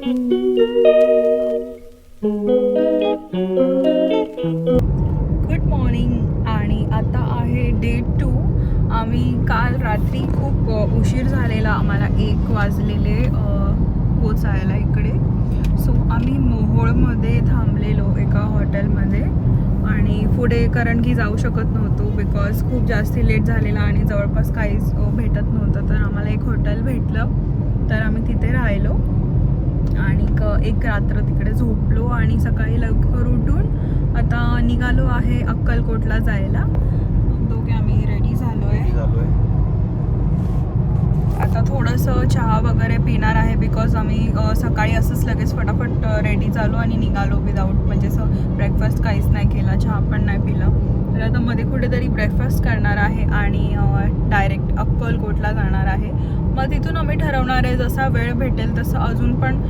Good morning. आणि आता आहे डे 2. आम्ही काल रात्री खूप उशीर झालेला, आम्हाला 1 वाजलेले पोचायला इकडे. सो आम्ही मोहोळमध्ये थांबलेलो एका हॉटेलमध्ये आणि पुढे कारण की जाऊ शकत नव्हतो बिकॉज खूप जास्ती लेट झालेला आणि जवळपास काहीच भेटत नव्हतं. तर आम्हाला एक हॉटेल भेटलं, तर आम्ही तिथे राहिलो आणि एक रात्र तिकडे झोपलो आणि सकाळी लवकर उठून आता निघालो आहे अक्कलकोटला जायला. दोघे आम्ही रेडी झालो आहे. आता थोडंसं चहा वगैरे पिणार आहे बिकॉज आम्ही सकाळी असंच लगेच फटाफट रेडी झालो आणि निघालो विदाऊट म्हणजे असं ब्रेकफास्ट काहीच नाही केला, चहा पण नाही पिला. तर आता मध्ये कुठेतरी ब्रेकफास्ट करणार आहे आणि डायरेक्ट अक्कलकोटला जाणार आहे. मग तिथून आम्ही ठरवणार आहे जसा वेळ भेटेल तसं अजून पण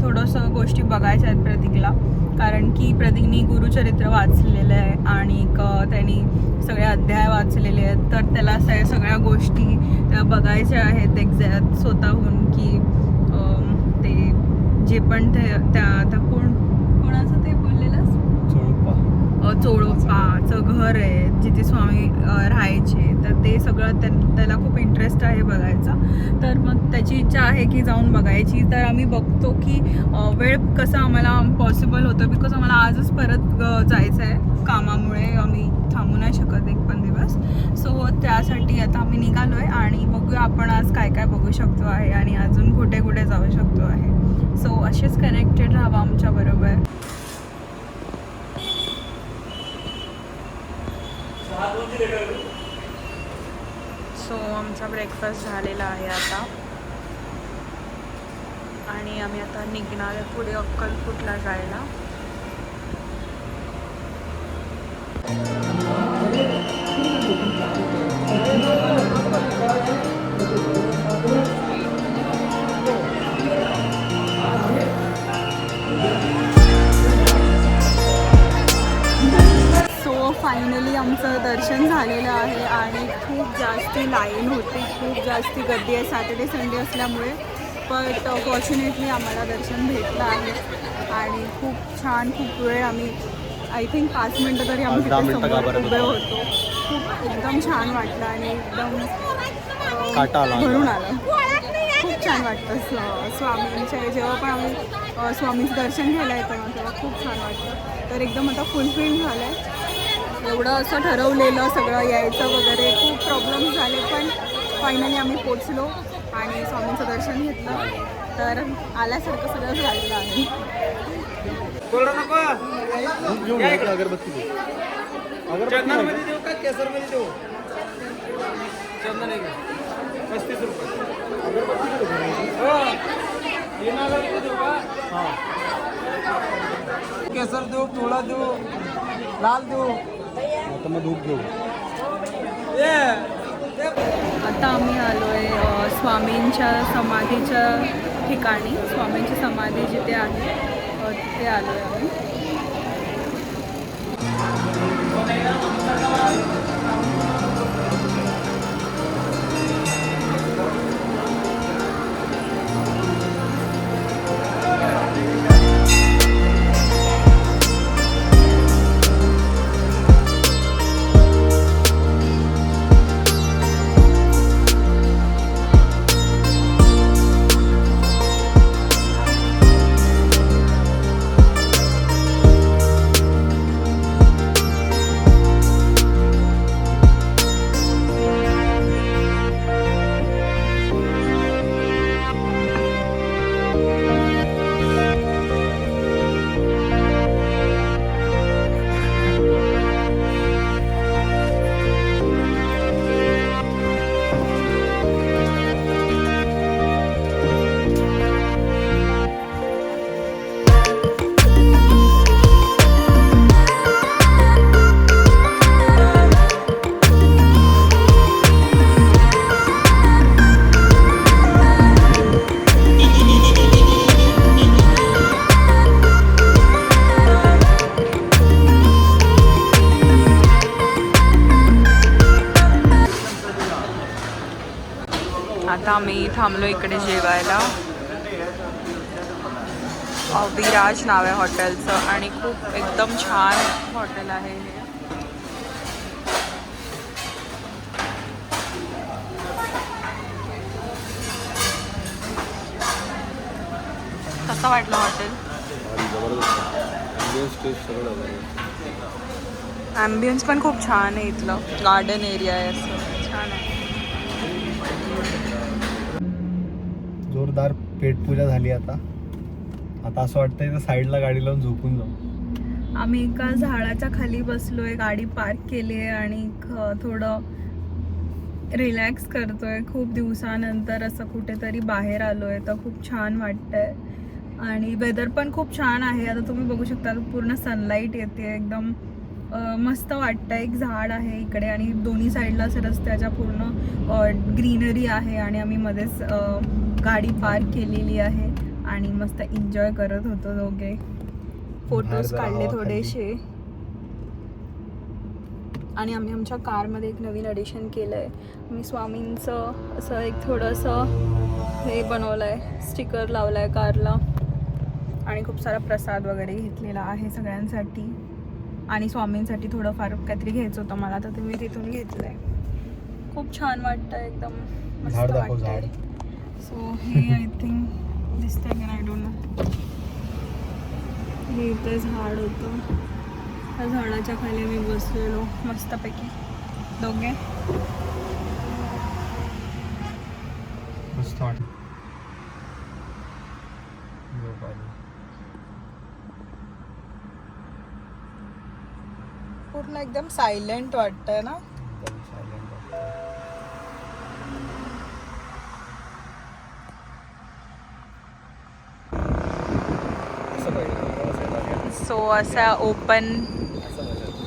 थोडंसं गोष्टी बघायच्या आहेत प्रतीकला, कारण की प्रतीकनी गुरुचरित्र वाचलेलं आहे आणि त्यांनी सगळे अध्याय वाचलेले आहेत. तर त्याला सगळ्या गोष्टी बघायच्या आहेत एक्झॅक्ट स्वतःहून की ते जे पण त्या कोणाचं ते बोललेलं चोळोपाचं घर आहे जिथे स्वामी राहायचे, तर ते सगळं त्याला खूप इंटरेस्ट आहे बघायचा. तर मग त्याची इच्छा आहे की जाऊन बघायची. तर आम्ही बघतो की वेळ कसा आम्हाला पॉसिबल होतं बिकॉज आम्हाला आजच परत जायचं आहे कामामुळे, आम्ही थांबू नाही शकत एक पण दिवस. सो त्यासाठी आता आम्ही निघालो आहे आणि बघूया आपण आज काय काय बघू शकतो आहे आणि अजून कुठे कुठे जाऊ शकतो आहे. सो असेच कनेक्टेड राहावं आमच्याबरोबर. सो आमचा ब्रेकफास्ट झालेला आहे आता आणि आम्ही आता निघणार आहे पुढे अक्कलकोटला जायला. फायनली आमचं दर्शन झालेलं आहे आणि खूप जास्ती लाईन होती, खूप जास्ती गर्दी आहे सॅटर्डे संडे असल्यामुळे. बट फॉर्च्युनेटली आम्हाला दर्शन भेटलं आहे आणि खूप छान, खूप वेळ आम्ही आय थिंक 5 मिनटं तरी आम्ही तिथे समोर उभे होतो. खूप एकदम छान वाटलं आणि एकदम भरून आलं. खूप छान वाटतं स्वामींच्या जेव्हा पण आम्ही स्वामींचं दर्शन घ्यायला येतो ना तेव्हा खूप छान वाटतं. तर एकदम आता फुलफिल झालं आहे. एवढं असं ठरवलेलं सगळं यायचं वगैरे खूप प्रॉब्लेम झाले, पण फायनली आम्ही पोचलो आणि स्वामींचं दर्शन घेतलं. तर आल्यासारखं सगळं झालेलं आहे. केसर देऊ, पिवळा देऊ, लाल देऊ, आता मग दूध घेऊ. आता आम्ही आलो आहे स्वामींच्या समाधीच्या ठिकाणी. स्वामींची समाधी जिथे आहे तिथे आलो आहे आम्ही. आता आम्ही थांबलो इकडे जेवायला. विराज नाव आहे हॉटेलचं आणि खूप एकदम छान हॉटेल आहे हे. कसं वाटलं हॉटेल? ॲम्बियन्स पण खूप छान आहे इथलं. गार्डन एरिया आहे असं छान आहे. जोरदार पेटपूजा झाली आता असं वाटतंय तर साईडला गाडी लावून झोपून जाऊ. आम्ही एका झाडाच्या खाली बसलोय, गाडी पार्क केली आहे आणि थोडं रिलॅक्स करतोय. खूप दिवसानंतर असं कुठेतरी बाहेर आलोय तर खूप छान वाटतंय आणि वेदर पण खूप छान आहे. आता तुम्ही बघू शकता पूर्ण सनलाईट येते, एकदम मस्त वाटतं. एक झाड आहे इकडे आणि दोन्ही साईडला असं रस्त्याच्या पूर्ण ग्रीनरी आहे आणि आम्ही मध्येच गाडी पार्क केलेली आहे आणि मस्त एन्जॉय करत होतो दोघे. फोटोज काढले थोडेसे आणि आम्ही आमच्या कारमध्ये एक नवीन ॲडिशन केलं आहे. मी स्वामींचं असं एक थोडंसं हे बनवलं आहे, स्टिकर लावलं आहे कारला आणि खूप सारा प्रसाद वगैरे घेतलेला आहे सगळ्यांसाठी आणि स्वामींसाठी थोडंफार काहीतरी घ्यायचं होतं मला तर ते मी तिथून घेतलं आहे. खूप छान वाटतं, एकदम मस्त वाटतंय. सो हे आय थिंक दिसतंय की आय डोंट नो. हे इथे झाड होतं, त्या झाडाच्या खाली मी बसलेलो मस्तपैकी दोघे. मस्त वाटत. पूर्ण एकदम सायलेंट वाटतंय ना. सो असा ओपन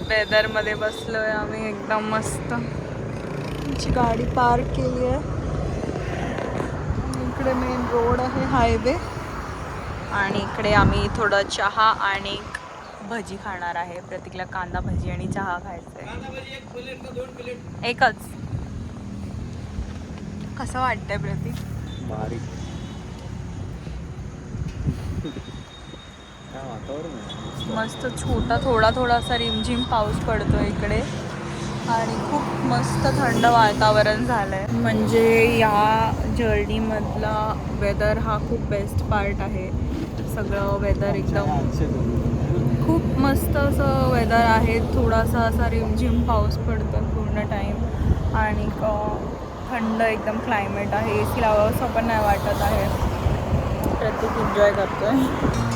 वेदरमध्ये बसलोय आम्ही एकदम मस्त. आमची गाडी पार्क केली आहे, इकडे मेन रोड आहे, हायवे आणि इकडे आम्ही थोडं चहा आणि भजी खाणार आहे. प्रतीकला कांदा भजी आणि चहा खायचा आहे. एकच. कसं वाटतंय प्रतीक? मस्त छोटा थोडा असा रिमझिम पाऊस पडतो इकडे आणि खूप मस्त थंड वातावरण झालंय. म्हणजे या जर्नीमधला वेदर हा खूप बेस्ट पार्ट आहे. सगळं वेदर एकदम खूप मस्त असं वेदर आहे. थोडासा असा रिमझिम पाऊस पडतो पूर्ण टाईम आणि थंड एकदम क्लायमेट आहे. AC लावावंसं पण नाही वाटत आहे. प्रत्येक एन्जॉय करतोय.